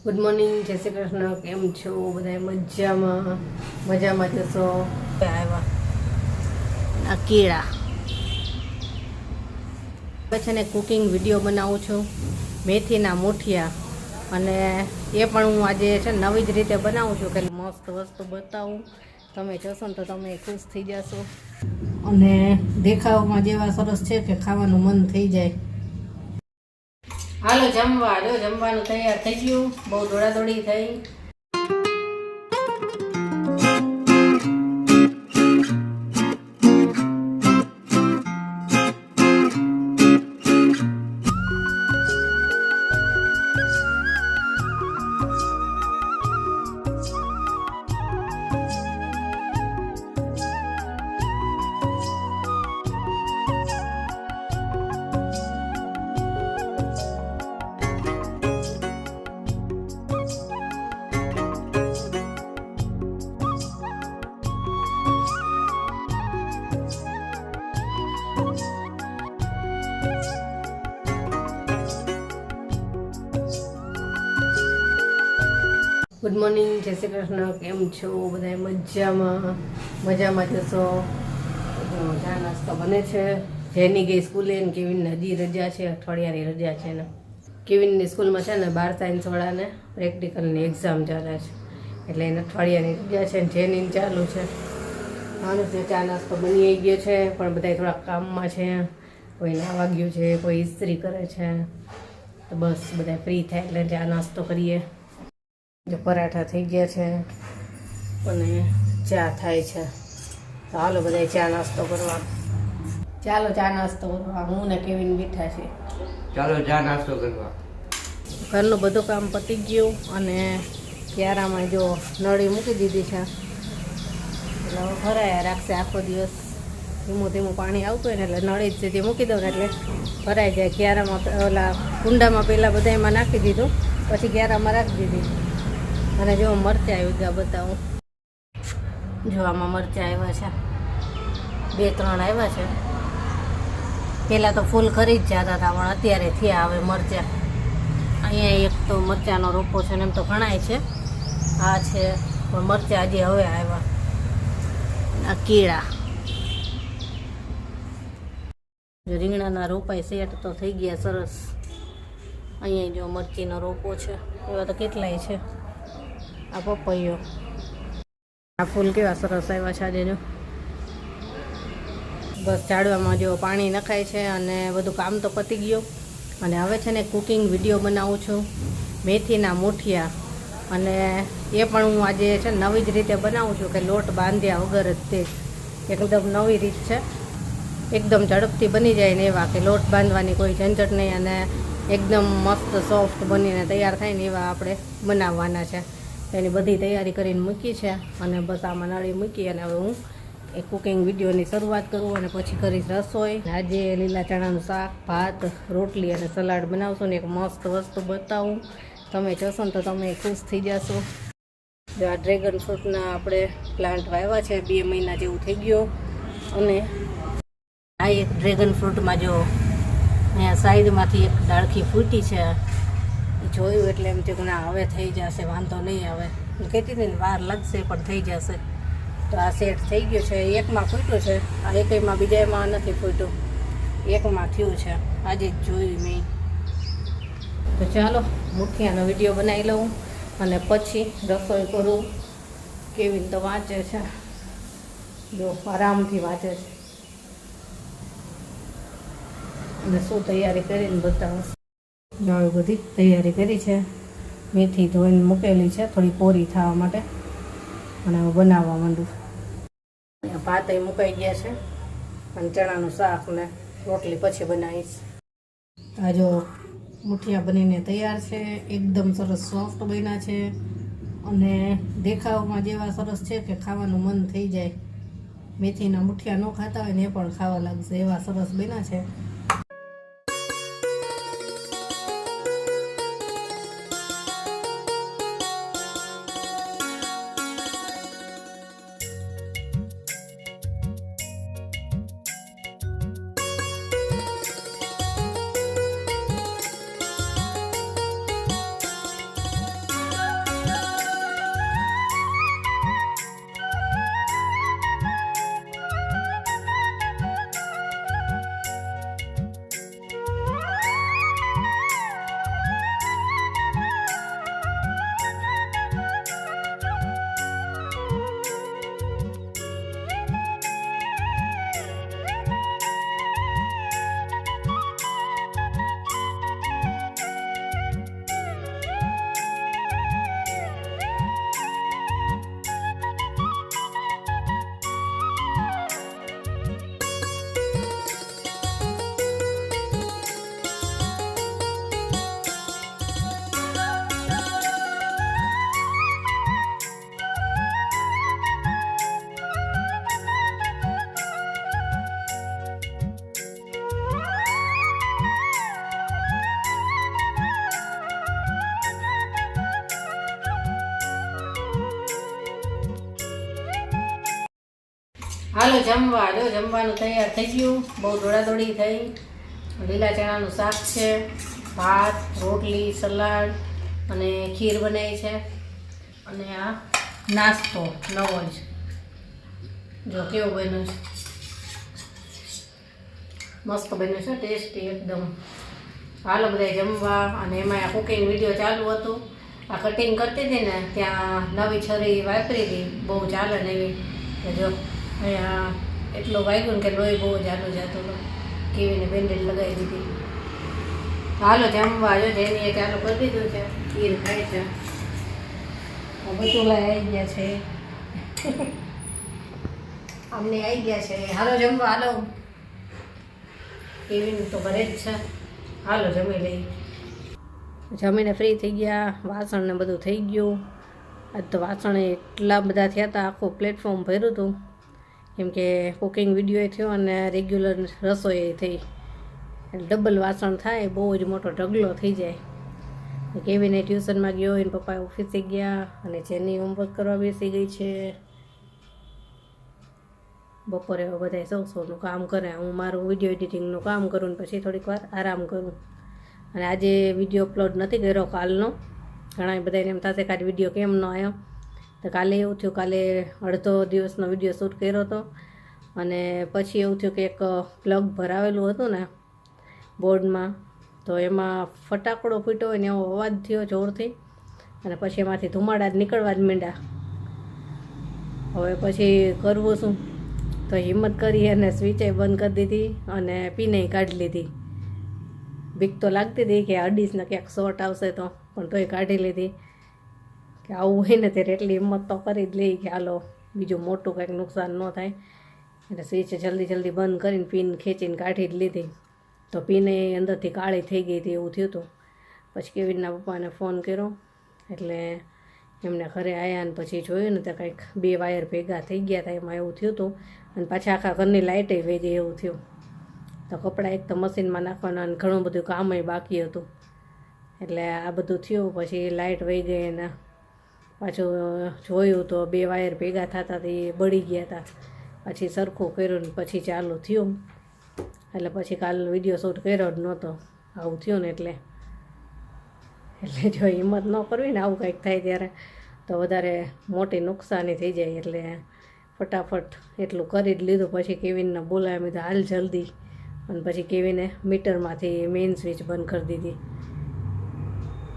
Good morning, જય શ્રી કૃષ્ણ. કેમ છો બધા? મજામાં જશો. આવ્યા આ કેળા છે ને કુકિંગ વિડીયો બનાવું છું, મેથીના મુઠિયા. અને એ પણ હું આજે છે નવી જ રીતે બનાવું છું કે મસ્ત વસ્તુ બતાવું. તમે જોશો ને તો તમે ખુશ થઈ જશો અને દેખાવમાં જેવા સરસ છે કે ખાવાનું મન થઈ જાય. હાલો જમવા. જો જમવાનું તૈયાર થઈ ગયું, બહુ દોડાદોડી થઈ. ગુડ મોર્નિંગ, જય શ્રી કૃષ્ણ. કેમ છો બધા? મજામાં જશો. ચા નાસ્તો બને છે. જેની ગઈ સ્કૂલે ને કેવિનને હજી રજા છે, અઠવાડિયાની રજા છે ને. કેવિનની સ્કૂલમાં છે ને 12 સાયન્સવાળાને પ્રેક્ટિકલની એક્ઝામ ચાલે છે, એટલે એને અઠવાડિયાની રજા છે. જેની ચાલુ છે. હા, ચા નાસ્તો બની ગયો છે, પણ બધા થોડા કામમાં છે. કોઈ નાવા ગયું છે, કોઈ ઇસ્ત્રી કરે છે. તો બસ બધા ફ્રી થાય એટલે ચા નાસ્તો કરીએ. જો પરાઠા થઈ ગયા છે અને ચા થાય છે. તો હાલો બધા ચા નાસ્તો કરવા. ચાલો ચા નાસ્તો કરવા. હું ને કેવિન બેઠા છે. ચાલો ચા નાસ્તો કરવા. ઘરનું બધું કામ પતી ગયું અને ક્યારામાં જો નળી મૂકી દીધી છે, એટલે હવે ભરાયા રાખશે આખો દિવસ. ધીમું ધીમું પાણી આવતું હોય ને એટલે નળી જ સીધી મૂકી દઉં ને એટલે ભરાઈ જાય. ક્યારામાં ઓલા કુંડામાં પહેલાં બધા એમાં નાખી દીધું, પછી ક્યારામાં રાખી દીધી. અને જો મરચાં આવી ગયા બતાવું. જો આમાં મરચાં આવ્યા છે, 2-3 આવ્યા છે. પહેલાં તો ફૂલ ખરી જ જતા હતા, પણ અત્યારે થયા હવે મરચાં. અહીંયા એક તો મરચાંનો રોપો છે ને એમ તો ઘણાય છે. આ છે પણ મરચાં હજી હવે આવ્યા. આ કેળા જો રીંગણાના રોપાય સેટ તો થઈ ગયા સરસ. અહીંયા જો મરચીનો રોપો છે, એવા તો કેટલાય છે. આ પપૈયો, આ ફૂલ કેવા સરસ આવ્યા છે આજે. જો બસ ઝાડવામાં જો પાણી નખાય છે અને બધું કામ તો પતી ગયું. અને હવે છે ને કુકિંગ વિડીયો બનાવું છું, મેથીના મુઠિયા. અને એ પણ હું આજે છે નવી જ રીતે બનાવું છું કે લોટ બાંધ્યા વગર જ. તે એકદમ નવી રીત છે, એકદમ ઝડપથી બની જાય ને એવા, કે લોટ બાંધવાની કોઈ ઝંઝટ નહીં. અને એકદમ મસ્ત સોફ્ટ બનીને તૈયાર થાય ને એવા આપણે બનાવવાના છે. એની બધી તૈયારી કરીને મૂકી છે અને બસ આમાં નળી મૂકી અને હવે હું એ કુકિંગ વિડીયોની શરૂઆત કરું અને પછી કરીશ રસોઈ. આજે લીલા ચણાનું શાક, ભાત, રોટલી અને સલાડ બનાવશું ને એક મસ્ત વસ્તુ બતાવું. તમે જોશો ને તો તમે ખુશ થઈ જશો. જો આ ડ્રેગન ફ્રૂટના આપણે પ્લાન્ટ વાવ્યા છે, 2 મહિના જેવું થઈ ગયું. અને આ એક ડ્રેગન ફ્રૂટમાં જો અહીંયા સાઈડમાંથી એક ડાળખી ફૂટી છે. જોયું એટલે એમ થયું કે ના હવે થઈ જશે, વાંધો નહીં આવે. કહેતી હતી ને વાર લાગશે પણ થઈ જશે. તો આ સેટ થઈ ગયું છે. એકમાં ફૂટ્યું છે, આ એકમાં બીજામાં નથી ફૂટ્યું, એકમાં થયું છે. આજે જ જોયું મેં. તો ચાલો મુઠિયાનો વિડીયો બનાવી લઉં અને પછી રસોઈ કરું. કેવીને તો વાંચે છે, જો આરામથી વાંચે છે. અને શું તૈયારી કરીને બતાવું. આવી બધી તૈયારી કરી છે. મેથી ધોઈને મૂકેલી છે થોડી કોરી થવા માટે, અને હું બનાવવા માંડું. ભાત મુકાઈ ગયા છે અને ચણાનું શાક ને રોટલી પછી બનાવીશ. આ જો મુઠિયા બનીને તૈયાર છે, એકદમ સરસ સોફ્ટ બન્યા છે અને દેખાવમાં જેવા સરસ છે કે ખાવાનું મન થઈ જાય. મેથીના મુઠિયા ન ખાતા હોય ને એ પણ ખાવા લાગશે, એવા સરસ બન્યા છે. હાલો જમવા, જો જમવાનું તૈયાર થઈ ગયું. બહુ દોડાદોડી થઈ. લીલા ચણાનું શાક છે, ભાત, રોટલી, સલાડ અને ખીર બનાવી છે. અને આ નાસ્તો નવો જ, જો કેવું બન્યું છે, મસ્ત બન્યું છે, ટેસ્ટી એકદમ. હાલો બધા જમવા. અને એમાં આ કુકિંગ વિડીયો ચાલુ હતું. આ કટિંગ કરતી હતી ને ત્યાં નવી છરી વાપરી હતી, બહુ ચાલે ને એવી. જો અહીંયા એટલું વાગ્યું ને કે લોહી બહુ જાડું જતું હતું. કેવીને બેન્ડેજ લગાવી દીધી. હાલો જમવા. જો જેની ચાલુ કરી દીધું છે, ખીર ખાય છે. બધું આવી ગયા છે, અમને આવી ગયા છે. હાલો જમવા, હાલો. કેવીને તો ઘરે જ છે. હાલો જમી લઈ. જમીને ફ્રી થઈ ગયા. વાસણ ને બધું થઈ ગયું. આજ તો વાસણ એટલા બધા થયા હતા, આખું પ્લેટફોર્મ ભર્યું હતું. કેમ કે કુકિંગ વિડીયો થયો અને રેગ્યુલર રસોઈ થઈ, ડબલ વાસણ થાય, બહુ જ મોટો ઢગલો થઈ જાય. કેવીને ટ્યુશનમાં ગયો, એને પપ્પા ઓફિસે ગયા અને જેની હોમવર્ક કરવા બેસી ગઈ છે. બપોરે બધા સૌનું કામ કરે, હું મારું વિડીયો એડિટિંગનું કામ કરું ને પછી થોડીક વાર આરામ કરું. અને આજે વિડીયો અપલોડ નથી કર્યો કાલનો. ઘણા બધાને એમ થશે કે આજે વિડીયો કેમ ન આવ્યો, તો કાલે એવું થયું, કાલે અડધો દિવસનો વિડીયો શૂટ કર્યો હતો. અને પછી એવું થયું કે એક પ્લગ ભરાવેલું હતું ને બોર્ડમાં, તો એમાં ફટાકડો ફૂટ્યો હોય ને એવો અવાજ થયો જોરથી. અને પછી એમાંથી ધુમાડા જ નીકળવા જ માંડ્યા. હવે પછી કરવું શું, તો હિંમત કરી અને સ્વિચે બંધ કરી દીધી અને પીને કાઢી લીધી. બીક તો લાગતી હતી કે અડીશ ને ક્યાંક શોર્ટ આવશે તો, પણ તોય કાઢી લીધી. કે આવું હોય ને ત્યારે એટલી હિંમત તો કરી જ લઈ કે હાલો બીજું મોટું કંઈક નુકસાન ન થાય. એટલે સ્વિચ જલ્દી બંધ કરીને પીન ખેંચીને કાઢી જ લીધી. તો પીને અંદરથી કાળી થઈ ગઈ હતી, એવું થયું હતું. પછી કેવીનના પપ્પાને ફોન કર્યો, એટલે એમને ઘરે આવ્યા ને પછી જોયું ને તો કંઈક 2 વાયર ભેગા થઈ ગયા હતા, એમાં એવું થયું હતું. અને પાછા આખા ઘરની લાઇટે વહી ગઈ, એવું થયું. તો કપડાં એક તો મશીનમાં નાખવાના અને ઘણું બધું કામય બાકી હતું. એટલે આ બધું થયું. પછી લાઇટ વહી ગઈ અને પાછું જોયું તો 2 વાયર ભેગા થતા એ બળી ગયા હતા. પછી સરખું કર્યું ને પછી ચાલુ થયું. એટલે પછી કાલ વિડીયો શૂટ કર્યો જ નહોતો, આવું થયું ને એટલે જો હિંમત ન કરવી ને આવું કંઈક થાય ત્યારે, તો વધારે મોટી નુકસાની થઈ જાય. એટલે ફટાફટ એટલું કરી જ લીધું. પછી કેવીનને બોલાવી દીધું, હાલ જલ્દી. અને પછી કેવીને મીટરમાંથી મેઇન સ્વિચ બંધ કરી દીધી.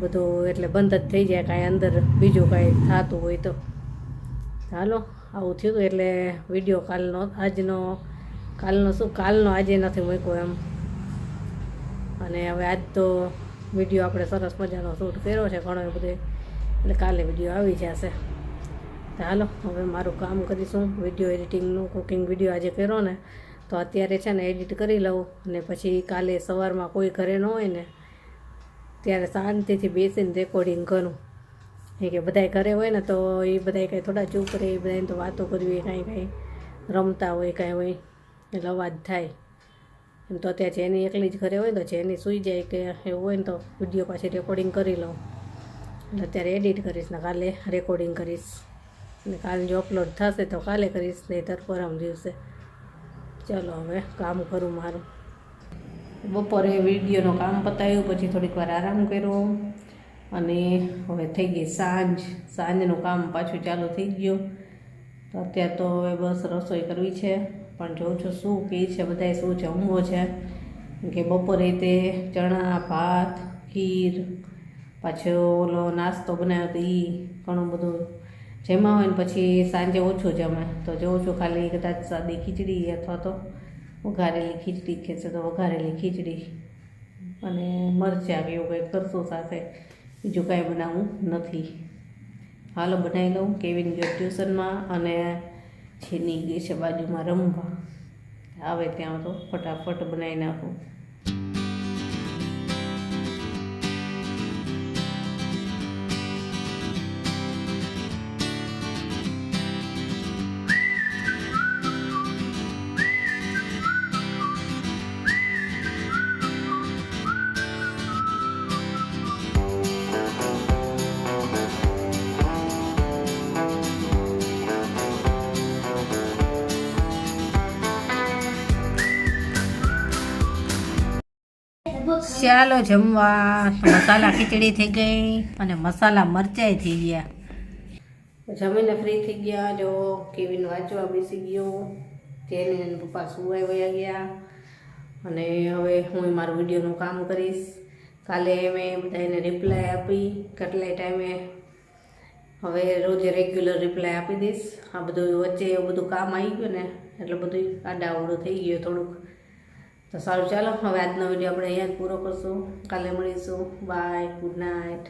બધું એટલે બંધ જ થઈ જાય, કાંઈ અંદર બીજું કાંઈ થતું હોય તો. હાલો આવું થયું હતું. એટલે વિડીયો કાલનો આજે નથી મૂક્યો એમ. અને હવે આજ તો વિડીયો આપણે સરસ મજાનો શૂટ કર્યો છે ઘણો બધો, એટલે કાલે વિડીયો આવી જશે. તો હાલો હવે મારું કામ કરીશું, વિડીયો એડિટિંગનું. કુકિંગ વિડીયો આજે કર્યો ને તો અત્યારે છે ને એડિટ કરી લઉં. અને પછી કાલે સવારમાં કોઈ ઘરે ન હોય ને ત્યારે શાંતિથી બેસીને રેકોર્ડિંગ કરું. કે બધાય ઘરે હોય ને તો એ બધાય કાંઈ થોડા ચૂપ રહે, એ બધાને તો વાતો કરવી, કાંઈ રમતા હોય કાંઈ હોય એટલે અવાજ થાય. એમ તો અત્યારે જેની એકલી જ ઘરે હોય તો જેની સૂઈ જાય કે એવું હોય ને તો વિડીયો પાછી રેકોર્ડિંગ કરી લઉં. એટલે અત્યારે એડિટ કરીશ ને કાલે રેકોર્ડિંગ કરીશ. અને કાલે જો અપલોડ થશે તો કાલે કરીશ, નહીંતર પરમ દિવસે. ચાલો હવે કામ કરું મારું. બપોરે વિડીયોનું કામ પતાવ્યું, પછી થોડીક વાર આરામ કર્યો. અને હવે થઈ ગઈ સાંજનું કામ પાછું ચાલુ થઈ ગયું. તો અત્યારે તો હવે બસ રસોઈ કરવી છે. પણ જોઉં છું શું કહે છે બધાય, શું જમવો છે. કે બપોરે તે ચણા, ભાત, ખીર, પાછો ઓલો નાસ્તો બનાવ્યો તો એ ઘણું બધું જેમાં હોય ને પછી સાંજે ઓછું જમે. તો જોઉં છું ખાલી કદાચ સાદી ખીચડી અથવા તો વઘારેલી ખીચડી ખેંચે તો વઘારેલી ખીચડી અને મરચાં એવું કંઈક કરશું સાથે, બીજું કાંઈ બનાવવું નથી. હાલો બનાવી લઉં. કેવીન ગયો ટ્યુશનમાં અને જેની ગઈ છે બાજુમાં રમવા. આવે ત્યાં તો ફટાફટ બનાવી નાખું. ચાલો જમવા. મસાલા ખીચડી થઈ ગઈ અને મસાલા મરચાઈ થઈ ગયા. જમીને ફ્રી થઈ ગયા. જો કેવિન વાંચવા બેસી ગયો, જેની અને પપ્પા સુવાઈ વયા ગયા અને હવે હું મારું વિડીયોનું કામ કરીશ. કાલે મેં બધાને રિપ્લાય આપી કેટલાય ટાઈમે, હવે રોજે રેગ્યુલર રિપ્લાય આપી દઈશ. આ બધું વચ્ચે એવું બધું કામ આવી ગયું ને એટલે બધું આડાઅવળું થઈ ગયું થોડુંક. તો સારું, ચાલો હવે આજનો વિડીયો આપણે અહીંયા જ પૂરો કરશું. કાલે મળીશું. Bye, good night.